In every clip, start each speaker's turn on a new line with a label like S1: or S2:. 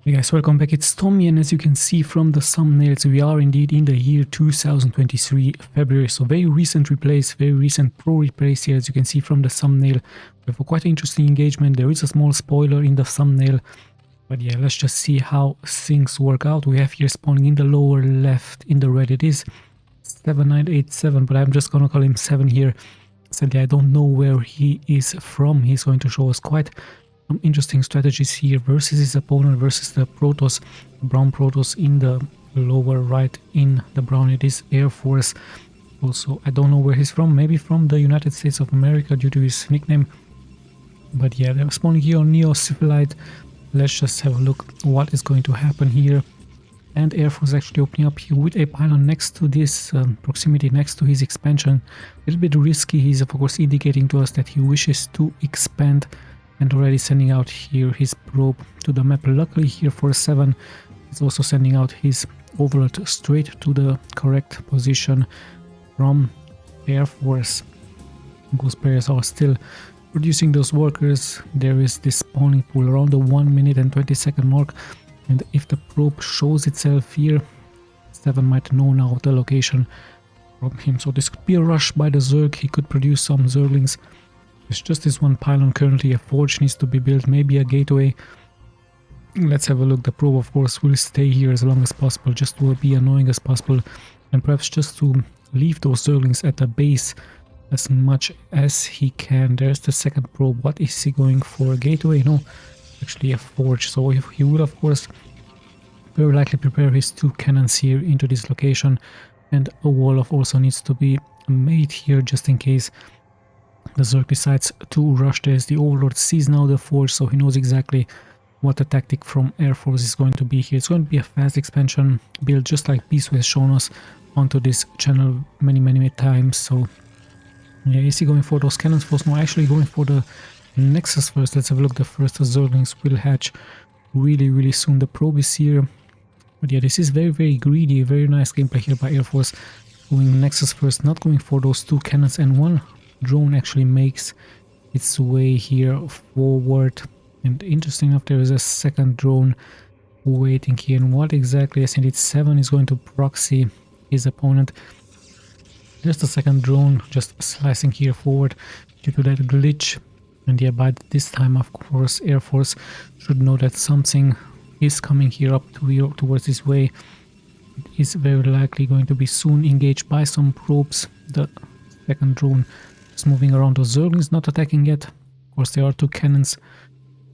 S1: Hey guys, welcome back. It's Tommy, and as you can see from the thumbnails, we are indeed in the year 2023 February. So very recent replays, very recent pro replays here. As you can see from the thumbnail, we have a quite interesting engagement. There is a small spoiler in the thumbnail, but yeah, let's just see how things work out. We have here spawning in the lower left in the red, it is 7987, but I'm just gonna call him 7 here. Sadly, I don't know where he is from. He's going to show us quite some interesting strategies here versus his opponent, versus the Protoss, brown Protoss in the lower right in the brown. It is Air Force. Also, I don't know where he's from, maybe from the United States of America due to his nickname. But yeah, they're spawning here on Neo Civilite. Let's just have a look what is going to happen here. And Air Force actually opening up here with a pylon next to this proximity, next to his expansion. A little bit risky. He's of course indicating to us that he wishes to expand, and already sending out here his probe to the map. Luckily here for 7, he's also sending out his overlord straight to the correct position from Air Force. Those players are still producing those workers. There is this spawning pool around the 1 minute and 20-second mark, and if the probe shows itself here, 7 might know now the location from him. So this could be a rush by the Zerg. He could produce some Zerglings. There's just this one pylon currently. A forge needs to be built, maybe a gateway. Let's have a look. The probe of course will stay here as long as possible, just to be annoying as possible, and perhaps just to leave those Zerglings at the base as much as he can. There's the second probe. What is he going for? A gateway? No, actually a forge. So he will of course very likely prepare his 2 cannons here into this location, and a wall of also needs to be made here just in case the Zerg decides to rush. There's the Overlord, sees now the forge, so he knows exactly what the tactic from Air Force is going to be here. It's going to be a fast expansion build, just like BISU has shown us onto this channel many times. So yeah, is he going for those cannons first? No, actually going for the Nexus first. Let's have a look. The first Zerglings will hatch really soon. The probe is here, but yeah, this is very greedy. Very nice gameplay here by Air Force, going Nexus first, not going for those 2 cannons, and one drone actually makes its way here forward. And interesting enough, there is a second drone waiting here. And what exactly? Yes, indeed, 7 is going to proxy his opponent. Just a second drone just slicing here forward due to that glitch. And yeah, by this time of course Air Force should know that something is coming here up to towards this way. It is very likely going to be soon engaged by some probes. The second drone is moving around. Those Zerglings not attacking yet. Of course there are 2 cannons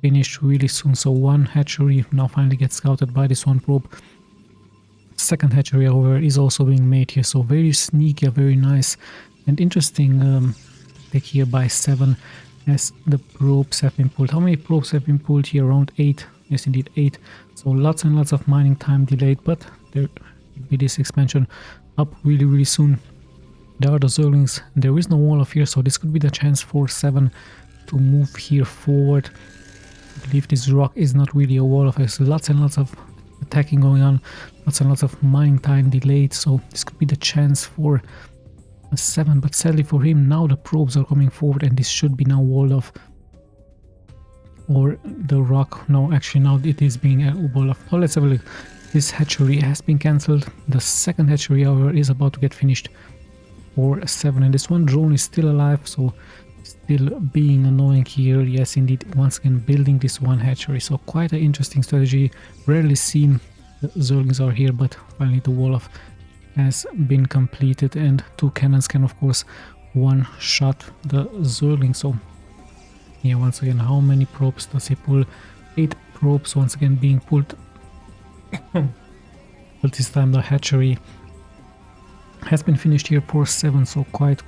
S1: finished really soon, so one hatchery now finally gets scouted by this one probe. Second hatchery however is also being made here, so very sneaky, very nice and interesting take here by 7 as the probes have been pulled. How many probes have been pulled here? Around 8. Yes, indeed 8. So lots and lots of mining time delayed, but there will be this expansion up really soon. There are the Zerglings. There is no wall of here, so this could be the chance for 7 to move here forward. I believe this rock is not really a wall of. There's lots and lots of attacking going on, lots and lots of mining time delayed, so this could be the chance for 7. But sadly for him, now the probes are coming forward, and this should be now walled off. Or the rock. No, actually now it is being walled off. Oh, let's have a look. This hatchery has been cancelled. The second hatchery however is about to get finished for 7, and this one drone is still alive, so still being annoying here. Yes, indeed, once again building this one hatchery. So quite an interesting strategy, rarely seen. The Zerglings are here, but finally the wall off has been completed, and 2 cannons can of course one shot the Zergling. So yeah, once again, how many probes does he pull? 8 probes once again being pulled. But this time the hatchery has been finished here for 7, so quite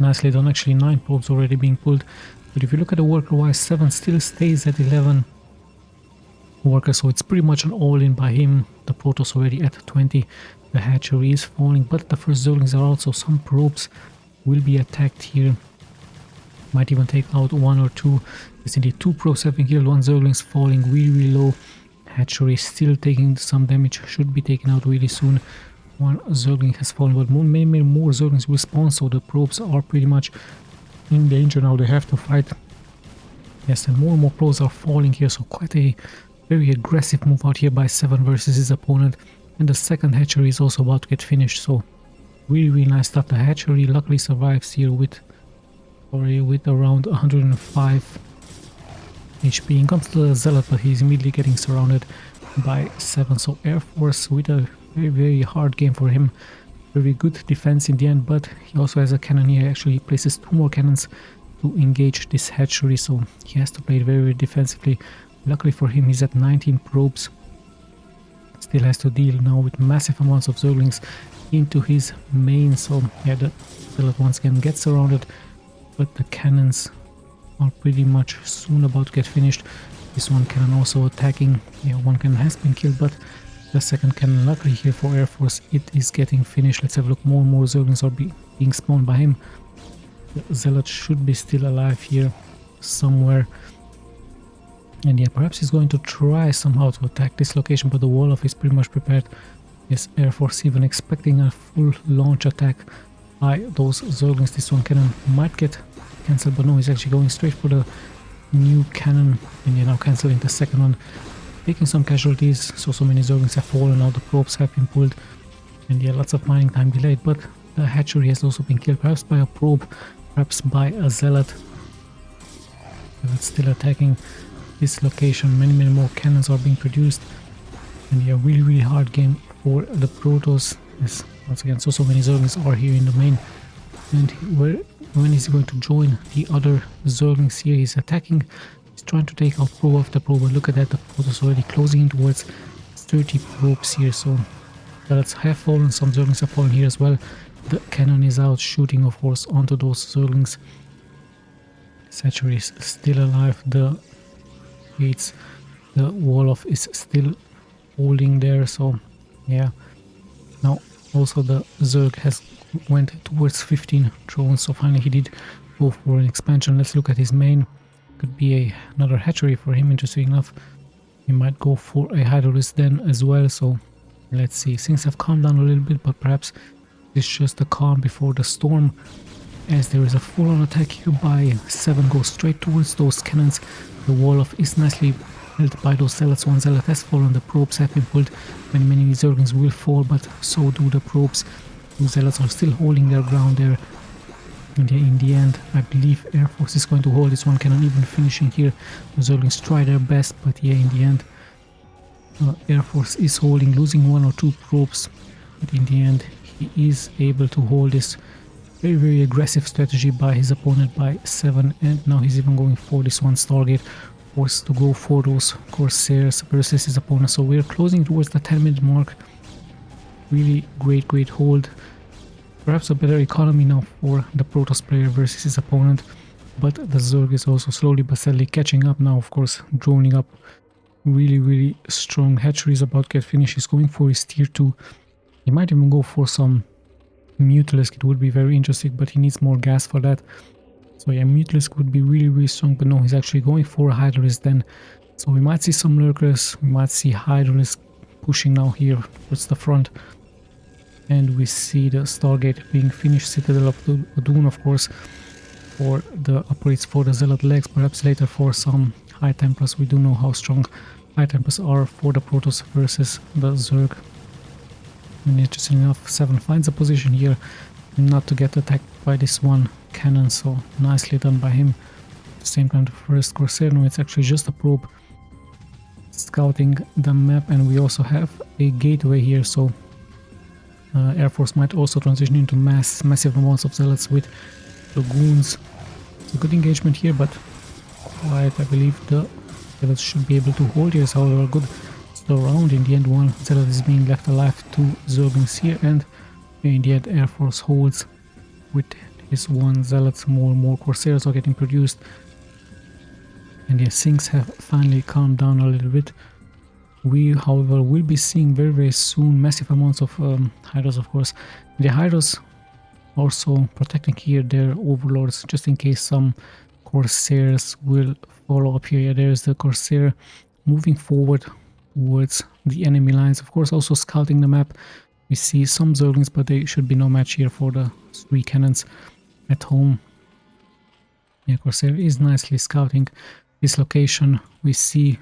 S1: nicely done. Actually 9 probes already being pulled, but if you look at the worker wise, 7 still stays at 11 workers, so it's pretty much an all-in by him. The Protoss already at 20. The hatchery is falling, but the first Zerglings are also. Some probes will be attacked here, might even take out 1 or 2. Yes, indeed, 2 probes have been killed. 1 Zergling's falling really low. Hatchery still taking some damage, should be taken out really soon. 1 Zergling has fallen, but many more Zerglings will spawn, so the probes are pretty much in danger now. They have to fight Yes, and more probes are falling here, so quite a Very aggressive move out here by 7 versus his opponent. And the second hatchery is also about to get finished, so really nice stuff. The hatchery luckily survives here with around 105 HP. In comes to the zealot, but he's immediately getting surrounded by 7. So Air Force with a very hard game for him. Very good defense in the end, but he also has a cannon here. Actually, he places 2 more cannons to engage this hatchery, so he has to play it very defensively. Luckily for him, he's at 19 probes. Still has to deal now with massive amounts of Zerglings into his main, so yeah, the zealot once again gets surrounded, but the cannons are pretty much soon about to get finished. This one cannon also attacking. Yeah, one cannon has been killed, but the second cannon, luckily here for Air Force, it is getting finished. Let's have a look. More and more Zerglings are being spawned by him. The zealot should be still alive here somewhere. And yeah, perhaps he's going to try somehow to attack this location, but the Wolof is pretty much prepared. Yes, Air Force even expecting a full launch attack by those Zerglings. This one cannon might get cancelled, but no, he's actually going straight for the new cannon. And yeah, now cancelling the second one, taking some casualties. So many Zerglings have fallen out, the probes have been pulled. And yeah, lots of mining time delayed, but the hatchery has also been killed, perhaps by a probe, perhaps by a zealot. That's still attacking this location. Many more cannons are being produced, and yeah, really hard game for the Protoss. Yes, once again, so many Zerglings are here in the main, and when is he going to join the other Zerglings here? He's attacking, he's trying to take out probe after probe, but look at that, the Protoss already closing in towards 30 probes here, so zealots have fallen, some Zerglings have fallen here as well. The cannon is out, shooting of course onto those Zerglings. Hatchery is still alive, the gates, the Wolof is still holding there, so yeah. Now also the Zerg has went towards 15 drones, so finally he did go for an expansion. Let's look at his main. Could be another hatchery for him, interesting enough. He might go for a Hydralisk then as well, so let's see. Things have calmed down a little bit, but perhaps it's just a calm before the storm, as there is a full-on attack here by 7, goes straight towards those cannons. The Wolof is nicely held by those zealots. One zealot has fallen, the probes have been pulled. Many Zerglings will fall, but so do the probes. The zealots are still holding their ground there. And yeah, in the end, I believe Air Force is going to hold this one cannon, even finishing here. The Zerglings try their best, but yeah, in the end, Air Force is holding, losing 1 or 2 probes. But in the end, he is able to hold this very aggressive strategy by his opponent by 7, and now he's even going for this one Stargate, forced to go for those Corsairs versus his opponent. So we're closing towards the 10-minute mark. Really great hold. Perhaps a better economy now for the Protoss player versus his opponent, but the Zerg is also slowly but steadily catching up now, of course, droning up. Really strong. Hatchery is about to get finished. He's going for his tier 2. He might even go for some Mutalisk. It would be very interesting, but he needs more gas for that. So yeah, Mutalisk would be really strong, but no, he's actually going for a Hydralisk then. So we might see some Lurkers, we might see Hydralisk pushing now here towards the front. And we see the Stargate being finished, Citadel of Dune, of course, for the upgrades for the Zealot legs, perhaps later for some High Templars. We do know how strong High Templars are for the Protoss versus the Zerg. And interesting enough, 7 finds a position here not to get attacked by this one cannon, so nicely done by him. At the same time, the first Corsair, no, it's actually just a probe scouting the map, and we also have a gateway here, so Air Force might also transition into massive amounts of zealots with Dragoons. It's a good engagement here, but quiet. I believe the zealots should be able to hold here, however good. So around in the end, one zealot is being left alive, 2 Zerglings here, and in the end Air Force holds with his 1 zealot. More Corsairs are getting produced, and yes, things have finally calmed down a little bit. We, however, will be seeing very soon massive amounts of Hydras, of course. The Hydras also protecting here their overlords, just in case some Corsairs will follow up here. Yeah, there's the Corsair moving forward towards the enemy lines, of course, also scouting the map. We see some Zerglings, but they should be no match here for the 3 cannons at home. Yeah, Corsair is nicely scouting this location. We see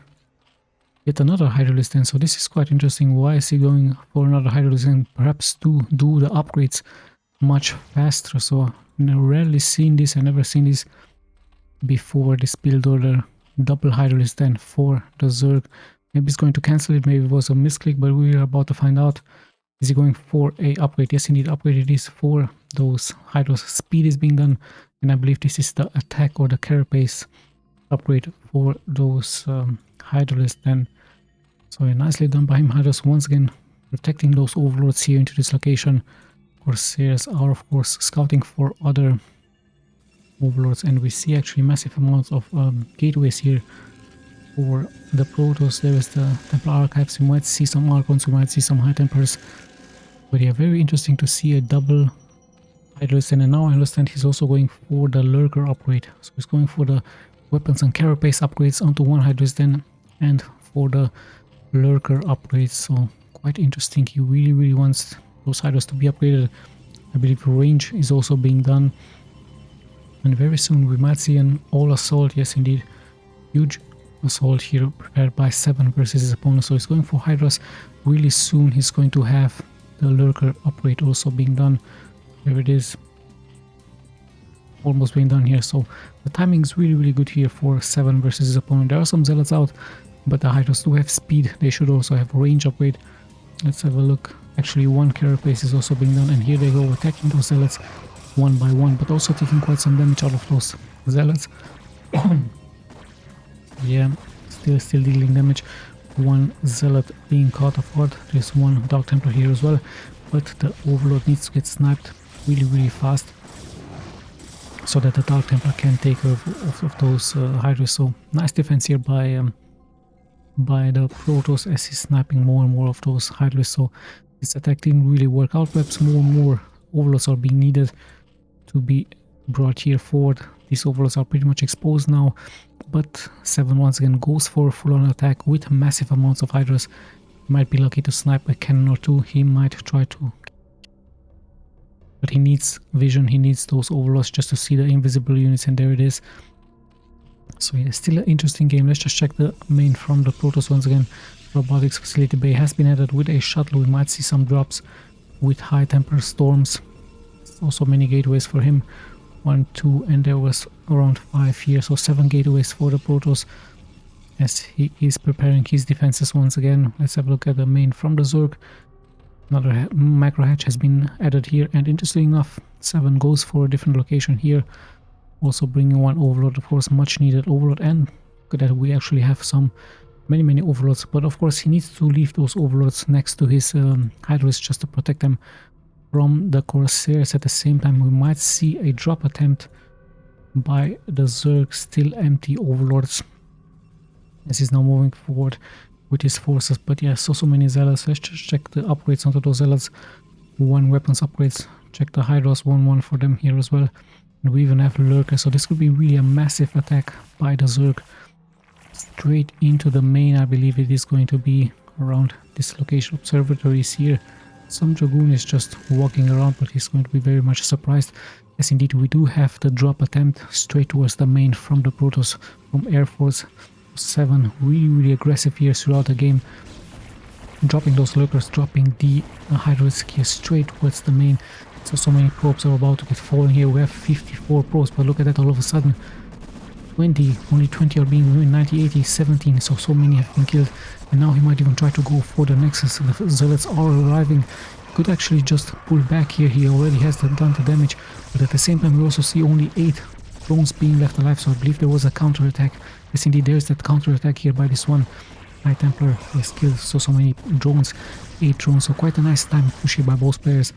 S1: yet another Hydralisk then. So this is quite interesting. Why is he going for another Hydralisk and perhaps to do the upgrades much faster? So I've rarely seen this, I've never seen this before, this build order. Double Hydralisk then for the Zerg. Maybe he's going to cancel it, maybe it was a misclick, but we are about to find out. Is he going for a upgrade? Yes, indeed, upgrade it is for those Hydros. Speed is being done, and I believe this is the attack or the carapace upgrade for those Hydralisks then. So yeah, nicely done by him. Hydros once again protecting those overlords here into this location. Corsairs are of course scouting for other overlords, and we see actually massive amounts of gateways here for the Protoss. There is the Templar Archives. We might see some Archons, we might see some High Templars. But yeah, very interesting to see a double Hydralisk. And now I understand he's also going for the Lurker upgrade. So he's going for the weapons and carapace upgrades onto one Hydralisk then, and for the Lurker upgrades. So quite interesting. He really wants those Hydras to be upgraded. I believe range is also being done. And very soon we might see an all assault. Yes, indeed. Huge assault here prepared by 7 versus his opponent. So he's going for Hydras. Really soon he's going to have the Lurker upgrade also being done. Here it is. Almost being done here. So the timing is really good here for 7 versus his opponent. There are some Zealots out, but the Hydras do have speed. They should also have range upgrade. Let's have a look. Actually, one carapace is also being done, and here they go attacking those Zealots one by one, but also taking quite some damage out of those Zealots. Yeah, still dealing damage. One Zealot being caught off guard. There's one Dark Templar here as well, but the Overlord needs to get sniped really fast so that the Dark Templar can take care of those Hydras. So nice defense here by the Protoss as he's sniping more and more of those Hydras. So this attack didn't really work out. Perhaps more and more Overlords are being needed to be brought here forward. These Overlords are pretty much exposed now, but 7 once again goes for a full-on attack with massive amounts of Hydras. He might be lucky to snipe a cannon or two. He might try to, but he needs vision. He needs those Overlords just to see the invisible units, and there it is. So yeah, still an interesting game. Let's just check the main from the Protoss once again. Robotics Facility Bay has been added with a shuttle. We might see some drops with High Templar Storms. Also many gateways for him. 1, 2, and there was around 5 here. So 7 gateways for the Protoss as he is preparing his defenses once again. Let's have a look at the main from the Zerg. Another macro hatch has been added here, and interesting enough, 7 goes for a different location here. Also bringing one Overlord, of course, much needed Overlord, and good that we actually have some many Overlords. But of course he needs to leave those Overlords next to his Hydras just to protect them from the Corsairs. At the same time, we might see a drop attempt by the Zerg. Still empty Overlords as he's now moving forward with his forces. But yeah, so many Zealots. Let's just check the upgrades onto those Zealots. 1 weapons upgrades. Check the Hydras, 1 for them here as well. And we even have Lurker, so this could be really a massive attack by the Zerg. Straight into the main. I believe it is going to be around this location. Observatories here. Some Dragoon is just walking around, but he's going to be very much surprised. Yes, indeed, we do have the drop attempt straight towards the main from the Protoss, from Air Force. 7 really aggressive here throughout the game. Dropping those Lurkers, dropping the Hydralisk here straight towards the main. So many probes are about to get fallen here. We have 54 probes, but look at that, all of a sudden 20, only 20 are being ruined. 90, 80, 17, so many have been killed. And now he might even try to go for the Nexus. The Zealots are arriving. He could actually just pull back here. He already has done the damage, but at the same time we also see only 8 drones being left alive. So I believe there was a counter attack. Yes, indeed, there's that counter attack here by this one High Templar. He has killed so many drones, 8 drones. So quite a nice time push here by both players.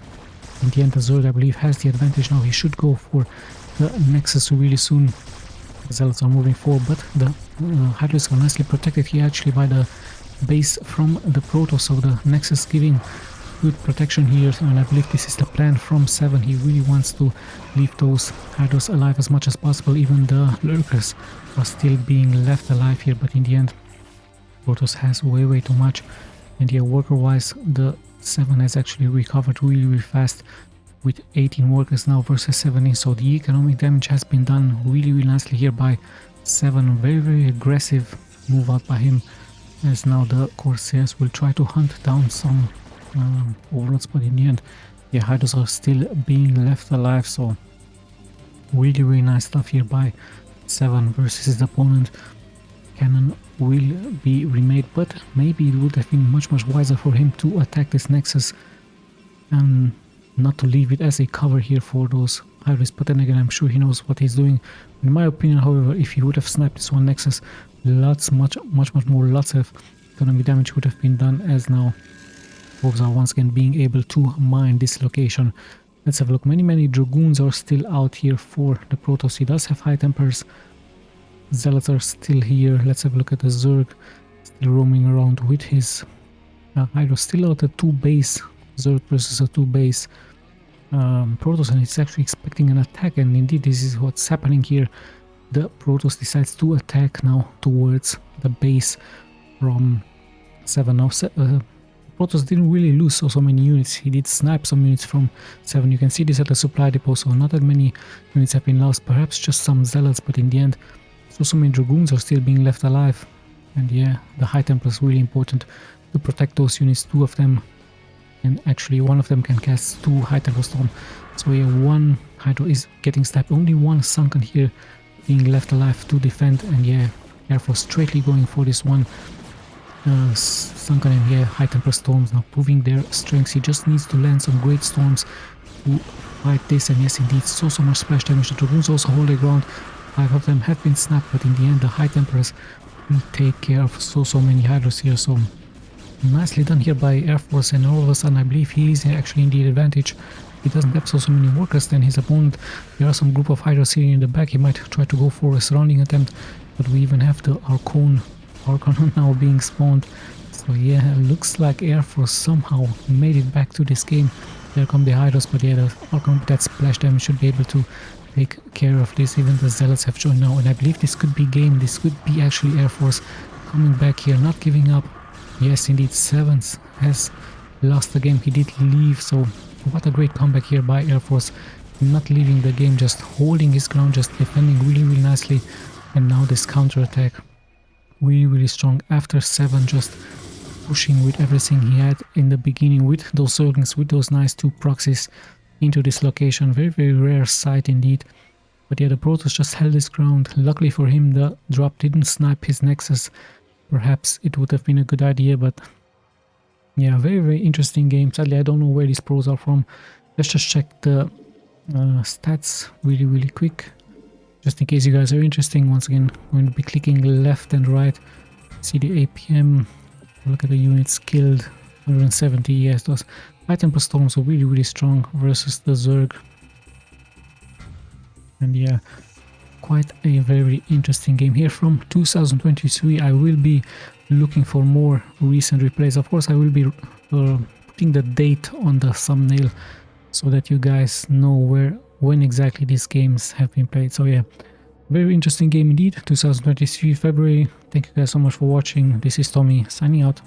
S1: In the end, the Zerg, I believe, has the advantage now. He should go for the Nexus really soon. The Zealots are moving forward, but the Hydralisks are nicely protected here actually by the base from the Protoss. So the Nexus giving good protection here, and I believe this is the plan from 7. He really wants to leave those Hydras alive as much as possible. Even the Lurkers are still being left alive here, but in the end, Protoss has way too much. And yeah, worker-wise, the 7 has actually recovered really fast with 18 workers now versus 17. So the economic damage has been done really nicely here by 7. Very aggressive move out by him. as now the Corsairs will try to hunt down some overlords, but in the end, the Hydras are still being left alive. So really nice stuff here by 7 versus his opponent. Cannon will be remade, but maybe it would have been much wiser for him to attack this Nexus and not to leave it as a cover here for those Hydras. But then again, I'm sure he knows what he's doing. In my opinion, however, if he would have sniped this one Nexus, much more lots of economy damage would have been done, as now folks are once again being able to mine this location. Let's have a look. Many Dragoons are still out here for the Protoss. He does have high tempers. Zealots are still here. Let's have a look at the Zerg, still roaming around with his Hydra, still out at 2 base. Zerg versus a 2 base Protoss, and it's actually expecting an attack, and indeed this is what's happening here. The Protoss decides to attack now towards the base from 7. Now Protoss didn't really lose so many units. He did snipe some units from 7. You can see this at the supply depot, so not that many units have been lost, perhaps just some Zealots, but in the end so many Dragoons are still being left alive. And yeah, the High Templars really important to protect those units. 2 of them, and actually 1 of them can cast 2 High Templar Storm. So yeah, 1 Hydra is getting sniped, only 1 Sunken here being left alive to defend. And yeah, Air Force straightly going for this one Sunken, and yeah, High Templar Storms now proving their strengths. He just needs to land some Great Storms to fight this, and yes indeed, so much splash damage. The Dragoons also hold their ground. 5 of them have been snapped, but in the end the High Templars will take care of so many Hydras here. So nicely done here by Air Force, and all of a sudden I believe he is actually in the advantage. He doesn't have so many workers than his opponent. There are some group of Hydras here in the back. He might try to go for a surrounding attempt, but we even have the Archon now being spawned. So yeah, looks like Air Force somehow made it back to this game. There come the Hydras, but yeah, the Archon with that splash damage should be able to take care of this. Even the Zealots have joined now, and I believe this could be game. This could be actually Air Force coming back here, not giving up. Yes indeed, 7 has lost the game. He did leave, so what a great comeback here by Air Force, not leaving the game, just holding his ground, just defending really nicely. And now this counter attack really strong after 7 just pushing with everything he had in the beginning, with those Zerglings, with those nice 2 proxies into this location. Very rare sight indeed. But yeah, the Protoss just held his ground. Luckily for him, the drop didn't snipe his Nexus. Perhaps it would have been a good idea, but yeah, very interesting game. Sadly, I don't know where these pros are from. Let's just check the stats really quick, just in case you guys are interested. Once again, I'm going to be clicking left and right. See the APM, look at the units killed, 170. Yes, those High Templar Storms are really strong versus the Zerg. And yeah, quite a very interesting game here from 2023. I will be looking for more recent replays. Of course, I will be putting the date on the thumbnail so that you guys know when exactly these games have been played. So yeah, very interesting game indeed. 2023 February. Thank you guys so much for watching. This is Tommy signing out.